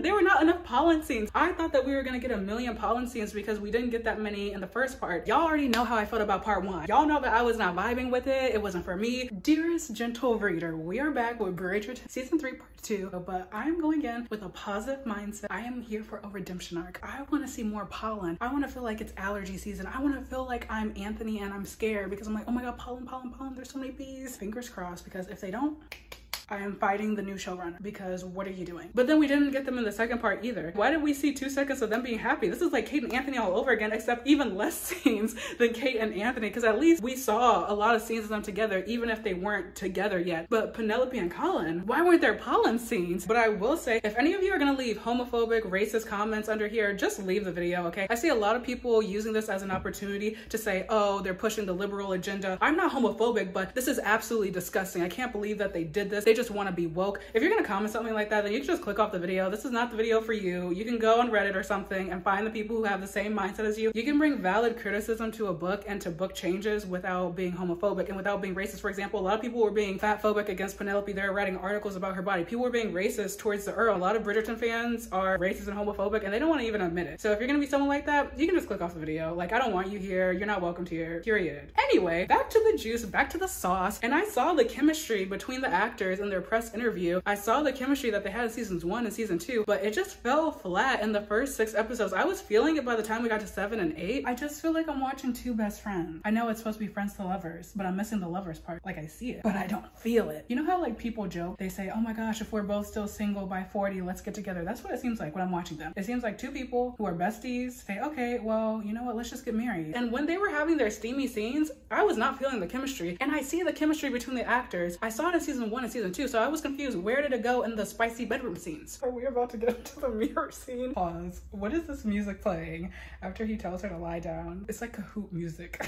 There were not enough Polin scenes. I thought that we were gonna get a million Polin scenes because we didn't get that many in the first part. Y'all already know how I felt about part 1. Y'all know that I was not vibing with it. It wasn't for me. Dearest gentle reader, we are back with Bridgerton season 3 part 2, but I'm going in with a positive mindset. I am here for a redemption arc. I want to see more Polin. I want to feel like it's allergy season. I want to feel like I'm Anthony and I'm scared because I'm like, oh my god, Polin, there's so many bees. Fingers crossed, because if they don't, I am fighting the new showrunner, because what are you doing? But then we didn't get them in the second part either. Why did we see 2 seconds of them being happy? This is like Kate and Anthony all over again, except even less scenes than Kate and Anthony, because at least we saw a lot of scenes of them together, even if they weren't together yet. But Penelope and Colin, why weren't there Polin scenes? But I will say, if any of you are gonna leave homophobic, racist comments under here, just leave the video, okay? I see a lot of people using this as an opportunity to say, oh, they're pushing the liberal agenda. I'm not homophobic, but this is absolutely disgusting. I can't believe that they did this. They just want to be woke. If you're gonna comment something like that, then you can just click off the video. This is not the video for you. You can go on Reddit or something and find the people who have the same mindset as you. You can bring valid criticism to a book and to book changes without being homophobic and without being racist. For example, a lot of people were being fatphobic against Penelope. They were writing articles about her body. People were being racist towards the Earl. A lot of Bridgerton fans are racist and homophobic, and they don't want to even admit it. So if you're gonna be someone like that, you can just click off the video. Like, I don't want you here. You're not welcome here, period. Anyway, back to the juice, back to the sauce. And I saw the chemistry between the actors in their press interview. I saw the chemistry that they had in seasons 1 and season 2, but it just fell flat in the first 6 episodes. I was feeling it by the time we got to 7 and 8. I just feel like I'm watching 2 best friends. I know it's supposed to be friends to lovers, but I'm missing the lovers part. Like, I see it, but I don't feel it. You know how like people joke? They say, oh my gosh, if we're both still single by 40, let's get together. That's what it seems like when I'm watching them. It seems like 2 people who are besties say, okay, well, you know what? Let's just get married. And when they were having their steamy scenes, I was not feeling the chemistry. And I see the chemistry between the actors. I saw it in season 1 and season 2, so I was confused. Where did it go in the spicy bedroom scenes? Are we about to get into the mirror scene? Pause. What is this music playing after he tells her to lie down? It's like Kahoot music.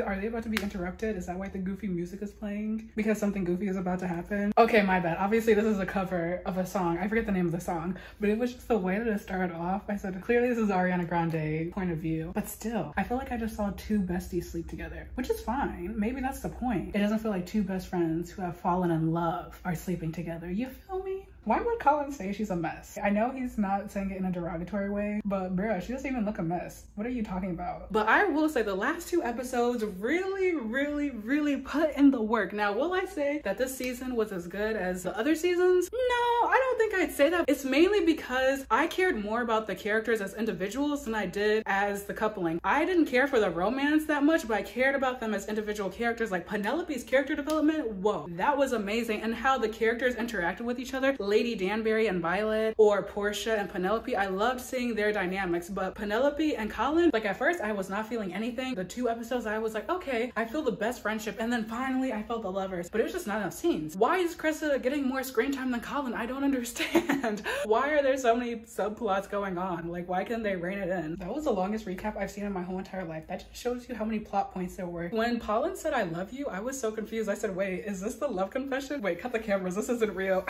Are they about to be interrupted? Is that why the goofy music is playing? Because something goofy is about to happen? Okay, my bad. Obviously this is a cover of a song. I forget the name of the song, but it was just the way that it started off. I said, clearly this is Ariana Grande point of view, but still, I feel like I just saw 2 besties sleep together, which is fine. Maybe that's the point. It doesn't feel like 2 best friends who have fallen in love are sleeping together. You feel me? Why would Colin say she's a mess? I know he's not saying it in a derogatory way, but bruh, she doesn't even look a mess. What are you talking about? But I will say the last 2 episodes really put in the work. Now, will I say that this season was as good as the other seasons? No, I don't think I'd say that. It's mainly because I cared more about the characters as individuals than I did as the coupling. I didn't care for the romance that much, but I cared about them as individual characters. Like Penelope's character development, whoa, that was amazing. And how the characters interacted with each other. Lady Danbury and Violet, or Portia and Penelope, I loved seeing their dynamics. But Penelope and Colin, like at first I was not feeling anything. The 2 episodes I was like, okay, I feel the best friendship, and then finally I felt the lovers, but it was just not enough scenes. Why is Cressida getting more screen time than Colin? I don't understand. Why are there so many subplots going on? Like, why can't they rein it in? That was the longest recap I've seen in my whole entire life. That just shows you how many plot points there were. When Polin said I love you, I was so confused. I said, wait, is this the love confession? Wait, cut the cameras, this isn't real.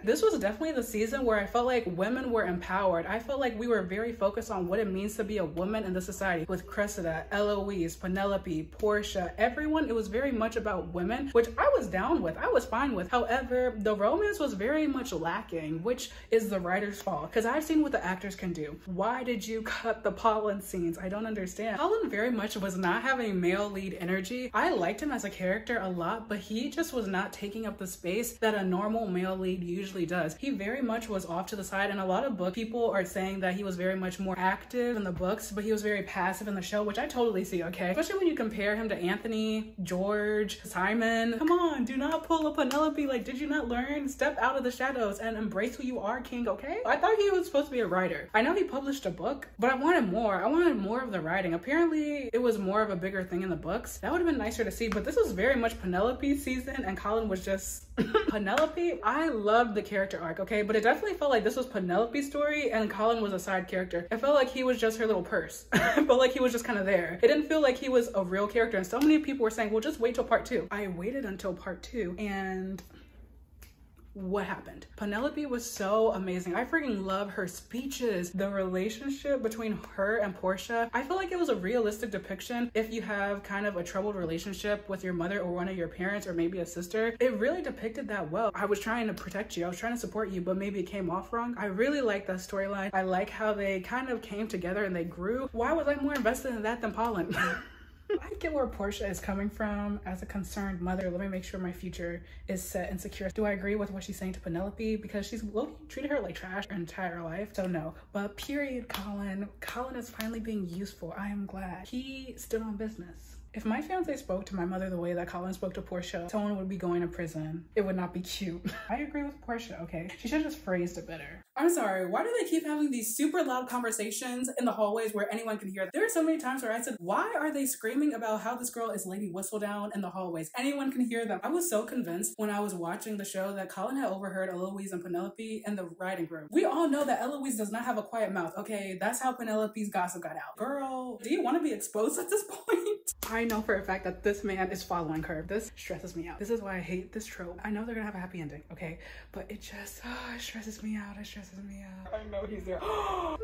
This was definitely the season where I felt like women were empowered. I felt like we were very focused on what it means to be a woman in the society, with Cressida, Eloise, Penelope, Portia, everyone. It was very much about women, which I was down with. I was fine with. However, the romance was very much lacking, which is the writer's fault, because I've seen what the actors can do. Why did you cut the Polin scenes? I don't understand. Polin very much was not having male lead energy. I liked him as a character a lot, but he just was not taking up the space that a normal male lead usually does. He very much was off to the side, and a lot of book people are saying that he was very much more active in the books, but he was very passive in the show, which I totally see, okay? Especially when you compare him to Anthony, George, Simon. Come on, do not pull a Penelope. Like, did you not learn? Step out of the shadows and embrace who you are, king, okay? I thought he was supposed to be a writer. I know he published a book, but I wanted more. I wanted more of the writing. Apparently, it was more of a bigger thing in the books. That would have been nicer to see, but this was very much Penelope's season, and Colin was just Penelope. I loved the character arc, okay? But it definitely felt like this was Penelope's story and Colin was a side character. It felt like he was just her little purse. It felt like he was just kind of there. It didn't feel like he was a real character, and so many people were saying, well, just wait till part 2. I waited until part 2, and what happened? Penelope was so amazing. I freaking love her speeches. The relationship between her and Portia, I feel like it was a realistic depiction. If you have kind of a troubled relationship with your mother or one of your parents or maybe a sister, it really depicted that well. I was trying to protect you, I was trying to support you, but maybe it came off wrong. I really like that storyline. I like how they kind of came together and they grew. Why was I more invested in that than Polin? I get where Portia is coming from as a concerned mother. Let me make sure my future is set and secure. Do I agree with what she's saying to Penelope? Because she's treated her like trash her entire life. So no, but period, Colin. Colin is finally being useful. I am glad. He stood on business. If my fiance spoke to my mother the way that Colin spoke to Portia, someone would be going to prison. It would not be cute. I agree with Portia, okay? She should have just phrased it better. I'm sorry, why do they keep having these super loud conversations in the hallways where anyone can hear them? There are so many times where I said, why are they screaming about how this girl is Lady Whistledown in the hallways? Anyone can hear them. I was so convinced when I was watching the show that Colin had overheard Eloise and Penelope in the writing room. We all know that Eloise does not have a quiet mouth, okay? That's how Penelope's gossip got out. Girl, do you want to be exposed at this point? I know for a fact that this man is following her. This stresses me out. This is why I hate this trope. I know they're gonna have a happy ending, okay? But it just, it stresses me out. It stresses me out. I know he's there. No.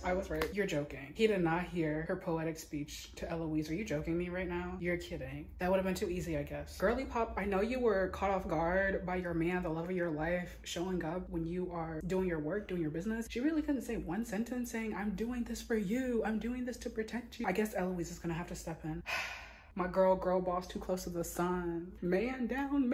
I was right. You're joking. He did not hear her poetic speech to Eloise. Are you joking me right now? You're kidding. That would have been too easy, I guess. Girly pop, I know you were caught off guard by your man, the love of your life, showing up when you are doing your work, doing your business. She really couldn't say one sentence saying, I'm doing this for you. I'm doing this to protect you. I guess Eloise is gonna have to step in. My girl boss too close to the sun. Man down,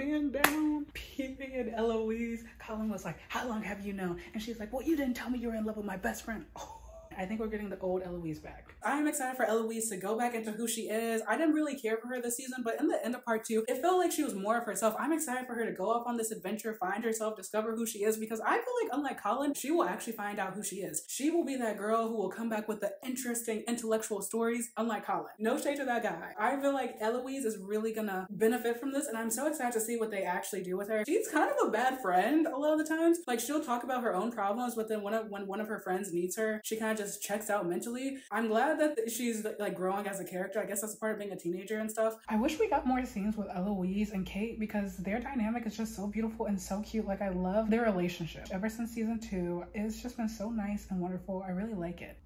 period. Eloise. Colin was like, how long have you known? And she's like, well, you didn't tell me you were in love with my best friend. Oh. I think we're getting the old Eloise back. I'm excited for Eloise to go back into who she is. I didn't really care for her this season, but in the end of part 2, it felt like she was more of herself. I'm excited for her to go off on this adventure, find herself, discover who she is, because I feel like, unlike Colin, she will actually find out who she is. She will be that girl who will come back with the interesting intellectual stories, unlike Colin. No shade to that guy. I feel like Eloise is really gonna benefit from this, and I'm so excited to see what they actually do with her. She's kind of a bad friend a lot of the times. Like, she'll talk about her own problems, but then when one of her friends needs her, she kind of just checks out mentally. I'm glad that she's like growing as a character. I guess that's part of being a teenager and stuff. I wish we got more scenes with Eloise and Kate because their dynamic is just so beautiful and so cute. Like, I love their relationship. Ever since season 2, it's just been so nice and wonderful. I really like it.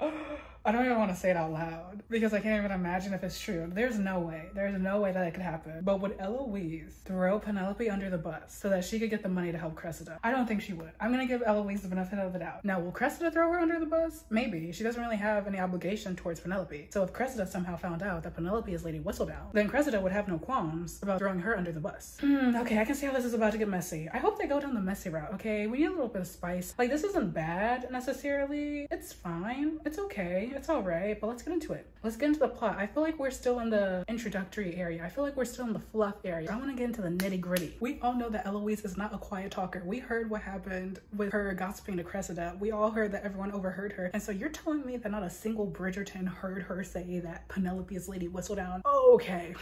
I don't even want to say it out loud because I can't even imagine if it's true. There's no way that it could happen. But would Eloise throw Penelope under the bus so that she could get the money to help Cressida? I don't think she would. I'm gonna give Eloise the benefit of the doubt. Now, will Cressida throw her under the bus? Maybe. She doesn't really have any obligation towards Penelope. So if Cressida somehow found out that Penelope is Lady Whistledown, then Cressida would have no qualms about throwing her under the bus. Okay, I can see how this is about to get messy. I hope they go down the messy route, okay? We need a little bit of spice. Like, this isn't bad necessarily. It's fine. It's okay. It's all right, but let's get into it. Let's get into the plot. I feel like we're still in the introductory area. I feel like we're still in the fluff area. I want to get into the nitty gritty. We all know that Eloise is not a quiet talker. We heard what happened with her gossiping to Cressida. We all heard that everyone overheard her. And so you're telling me that not a single Bridgerton heard her say that Penelope is Lady Whistledown? Okay.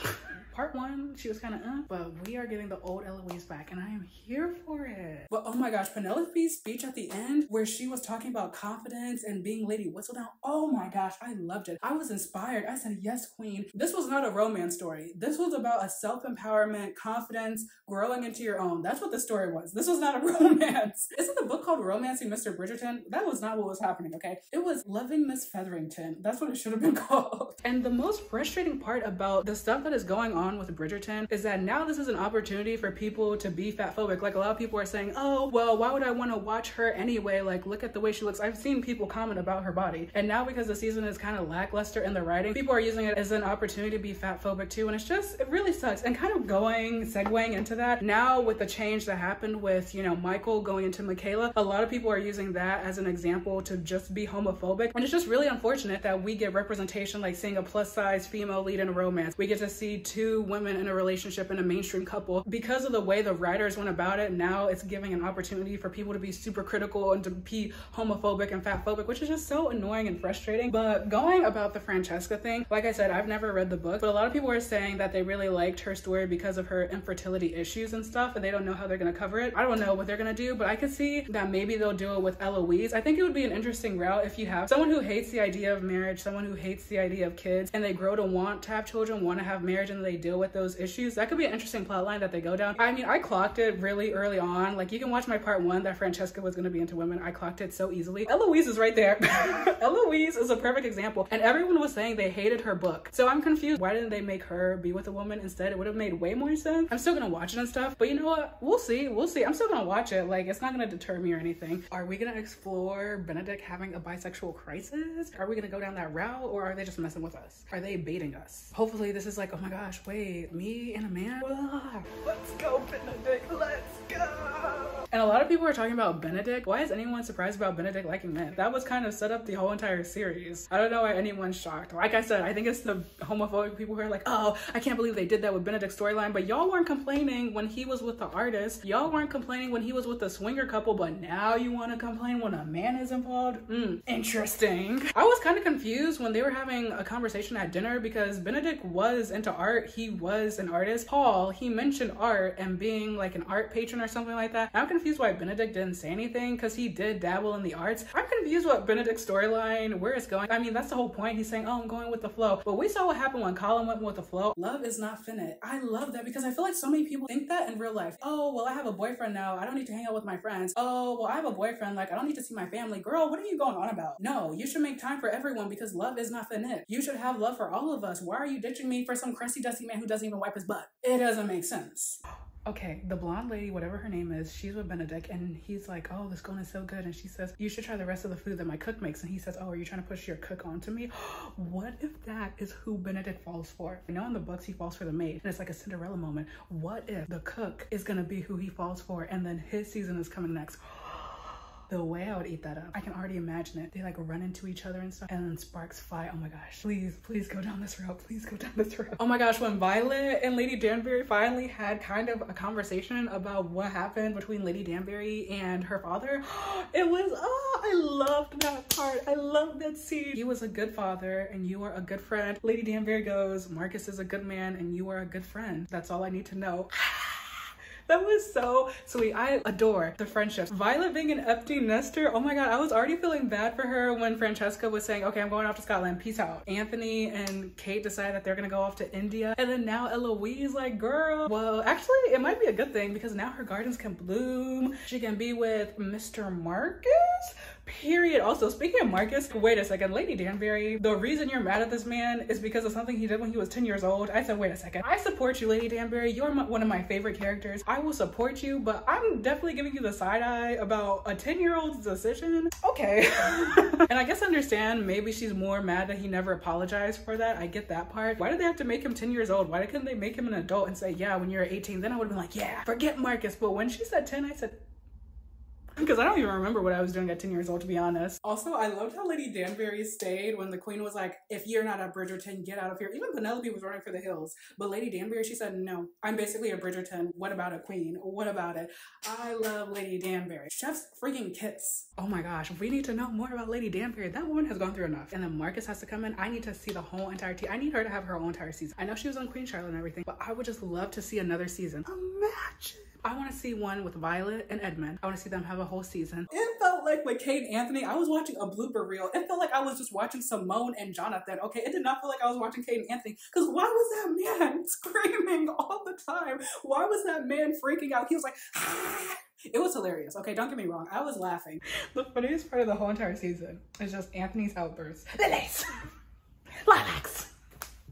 Part 1, she was kind of but we are getting the old Eloise back and I am here for it. But oh my gosh, Penelope's speech at the end where she was talking about confidence and being Lady Whistledown, oh my gosh, I loved it. I was inspired. I said, yes, queen. This was not a romance story. This was about a self-empowerment, confidence, growing into your own. That's what the story was. This was not a romance. Isn't the book called Romancing Mr. Bridgerton? That was not what was happening, okay? It was Loving Miss Featherington. That's what it should have been called. And the most frustrating part about the stuff that is going on with Bridgerton is that now this is an opportunity for people to be fat phobic. Like, a lot of people are saying, oh, well, why would I want to watch her anyway? Like, look at the way she looks. I've seen people comment about her body. And now because the season is kind of lackluster in the writing, people are using it as an opportunity to be fat phobic too. And it's just, it really sucks. And kind of segueing into that, now with the change that happened with, you know, Michael going into Michaela, a lot of people are using that as an example to just be homophobic. And it's just really unfortunate that we get representation, like seeing a plus size female lead in a romance. We get to see 2 women in a relationship in a mainstream couple. Because of the way the writers went about it, now it's giving an opportunity for people to be super critical and to be homophobic and fatphobic, which is just so annoying and frustrating. But going about the Francesca thing, like I said, I've never read the book, but a lot of people are saying that they really liked her story because of her infertility issues and stuff, and they don't know how they're gonna cover it. I don't know what they're gonna do, but I could see that maybe they'll do it with Eloise. I think it would be an interesting route if you have someone who hates the idea of marriage, someone who hates the idea of kids, and they grow to want to have children, want to have marriage, and they deal with those issues. That could be an interesting plot line that they go down. I mean, I clocked it really early on. Like, you can watch my part 1 that Francesca was going to be into women. I clocked it so easily. Eloise is right there. Eloise is a perfect example. And everyone was saying they hated her book. So I'm confused. Why didn't they make her be with a woman instead? It would have made way more sense. I'm still gonna watch it and stuff, but you know what? We'll see. We'll see. I'm still gonna watch it. Like, it's not gonna deter me or anything. Are we gonna explore Benedict having a bisexual crisis? Are we gonna go down that route, or are they just messing with us? Are they baiting us? Hopefully this is like, oh my gosh, wait, me and a man? Let's go, Benedict. Let's go. And a lot of people are talking about Benedict. Why is anyone surprised about Benedict liking men? That was kind of set up the whole entire series. I don't know why anyone's shocked. Like I said, I think it's the homophobic people who are like, oh, I can't believe they did that with Benedict's storyline. But y'all weren't complaining when he was with the artist. Y'all weren't complaining when he was with the swinger couple, but now you want to complain when a man is involved? Interesting. I was kind of confused when they were having a conversation at dinner because Benedict was into art. He was an artist. Paul, he mentioned art and being like an art patron or something like that. I'm confused why Benedict didn't say anything because he did dabble in the arts. I'm confused what Benedict's storyline, where it's going. I mean, that's the whole point. He's saying, oh, I'm going with the flow. But we saw what happened when Colin went with the flow. Love is not finite. I love that because I feel like so many people think that in real life. Oh, well, I have a boyfriend now. I don't need to hang out with my friends. Oh, well, I have a boyfriend. Like, I don't need to see my family. Girl, what are you going on about? No, you should make time for everyone because love is not finite. You should have love for all of us. Why are you ditching me for some crusty, dusty man who doesn't even wipe his butt? It doesn't make sense. Okay, the blonde lady, whatever her name is, she's with Benedict and he's like, oh, this scone is so good. And she says, you should try the rest of the food that my cook makes. And he says, oh, are you trying to push your cook onto me? What if that is who Benedict falls for? I know in the books he falls for the maid and it's like a Cinderella moment. What if the cook is gonna be who he falls for and then his season is coming next? The way I would eat that up, I can already imagine it. They like run into each other and stuff and then sparks fly. Oh my gosh, please go down this route. Please go down this route. Oh my gosh, when Violet and Lady Danbury finally had kind of a conversation about what happened between Lady Danbury and her father, it was, oh, I loved that part. I loved that scene. He was a good father and you are a good friend. Lady Danbury goes, Marcus is a good man and you are a good friend. That's all I need to know. That was so sweet. I adore the friendships. Violet being an empty nester. Oh my God, I was already feeling bad for her when Francesca was saying, okay, I'm going off to Scotland. Peace out. Anthony and Kate decide that they're gonna go off to India. And then now Eloise like, girl, well, actually it might be a good thing because now her gardens can bloom. She can be with Mr. Marcus. Period. Also, speaking of Marcus, wait a second, Lady Danbury, the reason you're mad at this man is because of something he did when he was 10 years old. I said, wait a second. I support you, Lady Danbury. You're one of my favorite characters. I will support you, but I'm definitely giving you the side eye about a 10-year-old's decision. Okay. And I guess I understand maybe she's more mad that he never apologized for that. I get that part. Why did they have to make him 10 years old? Why couldn't they make him an adult and say, yeah, when you're 18? Then I would have been like, yeah, forget Marcus. But when she said 10, I said, because I don't even remember what I was doing at 10 years old, to be honest. Also, I loved how Lady Danbury stayed when the queen was like, if you're not a Bridgerton, get out of here. Even Penelope was running for the hills. But Lady Danbury, she said, no, I'm basically a Bridgerton. What about a queen? What about it? I love Lady Danbury. Chef's freaking kiss. Oh my gosh, we need to know more about Lady Danbury. That woman has gone through enough. And then Marcus has to come in. I need to see the whole entire tea. I need her to have her own entire season. I know she was on Queen Charlotte and everything, but I would just love to see another season. Imagine. I want to see one with Violet and Edmund. I want to see them have a whole season. It felt like with Kate and Anthony, I was watching a blooper reel. It felt like I was just watching Simone and Jonathan. Okay, it did not feel like I was watching Kate and Anthony. Because why was that man screaming all the time? Why was that man freaking out? He was like, ah. It was hilarious. Okay, don't get me wrong. I was laughing. The funniest part of the whole entire season is just Anthony's outbursts. Lilies! Lilacs!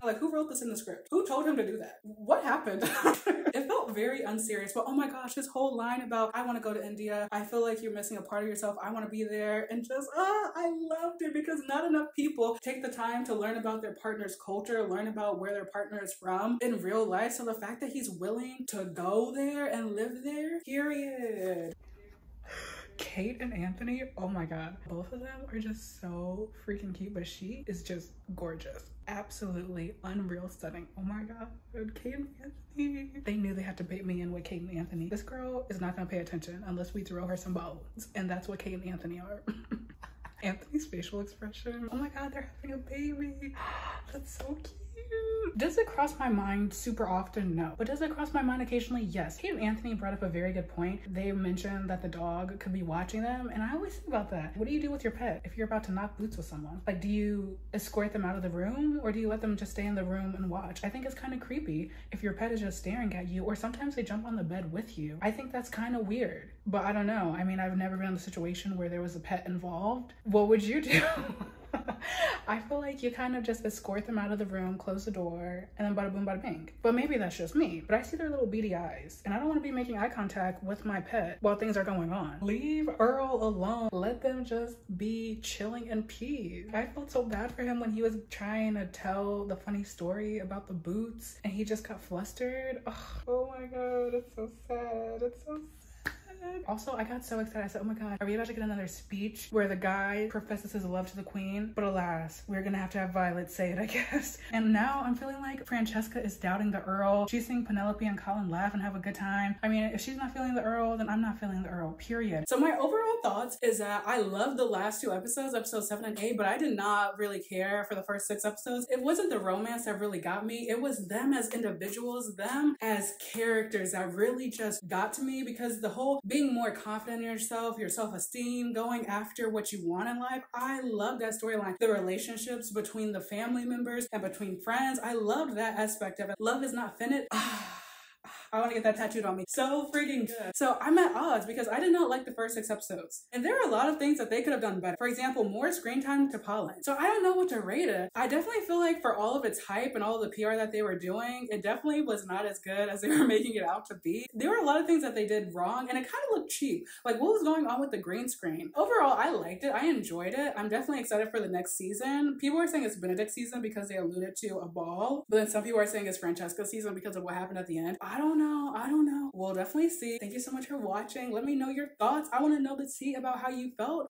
Like, who wrote this in the script? Who told him to do that? What happened? It felt very unserious, but oh my gosh, his whole line about, I want to go to India. I feel like you're missing a part of yourself. I want to be there. And just, I loved it because not enough people take the time to learn about their partner's culture, learn about where their partner is from in real life. So the fact that he's willing to go there and live there, period. Kate and Anthony, oh my God, both of them are just so freaking cute, but she is just gorgeous. Absolutely unreal stunning. Oh my God, Kate and Anthony. They knew they had to bait me in with Kate and Anthony. This girl is not gonna pay attention unless we throw her some bones, and that's what Kate and Anthony are. Anthony's facial expression. Oh my God, they're having a baby. That's so cute. Does it cross my mind super often? No. But does it cross my mind occasionally? Yes. Kate and Anthony brought up a very good point. They mentioned that the dog could be watching them, and I always think about that. What do you do with your pet if you're about to knock boots with someone? Like, do you escort them out of the room, or do you let them just stay in the room and watch? I think it's kind of creepy if your pet is just staring at you, or sometimes they jump on the bed with you. I think that's kind of weird, but I don't know. I mean, I've never been in a situation where there was a pet involved. What would you do? I feel like you kind of just escort them out of the room, close the door, and then bada boom, bada bing. But maybe that's just me, but I see their little beady eyes, and I don't want to be making eye contact with my pet while things are going on. Leave Earl alone. Let them just be chilling in peace. I felt so bad for him when he was trying to tell the funny story about the boots, and he just got flustered. Oh my god, it's so sad. It's so sad. Also, I got so excited. I said, oh my god, are we about to get another speech where the guy professes his love to the queen? But alas, we're gonna have to have Violet say it, I guess. And now I'm feeling like Francesca is doubting the Earl. She's seeing Penelope and Colin laugh and have a good time. I mean, if she's not feeling the Earl, then I'm not feeling the Earl, period. So my overall thoughts is that I loved the last two episodes, episodes 7 and 8, but I did not really care for the first 6 episodes. It wasn't the romance that really got me. It was them as individuals, them as characters that really just got to me, because the whole being more confident in yourself, your self-esteem, going after what you want in life. I love that storyline. The relationships between the family members and between friends. I loved that aspect of it. Love is not finished. I want to get that tattooed on me. So freaking good. So I'm at odds because I did not like the first 6 episodes. And there are a lot of things that they could have done better. For example, more screen time to Polin. So I don't know what to rate it. I definitely feel like for all of its hype and all of the PR that they were doing, it definitely was not as good as they were making it out to be. There were a lot of things that they did wrong, and it kind of looked cheap. Like, what was going on with the green screen? Overall, I liked it. I enjoyed it. I'm definitely excited for the next season. People are saying it's Benedict's season because they alluded to a ball. But then some people are saying it's Francesca's season because of what happened at the end. I don't know. We'll definitely see. Thank you so much for watching. Let me know your thoughts. I want to know the tea about how you felt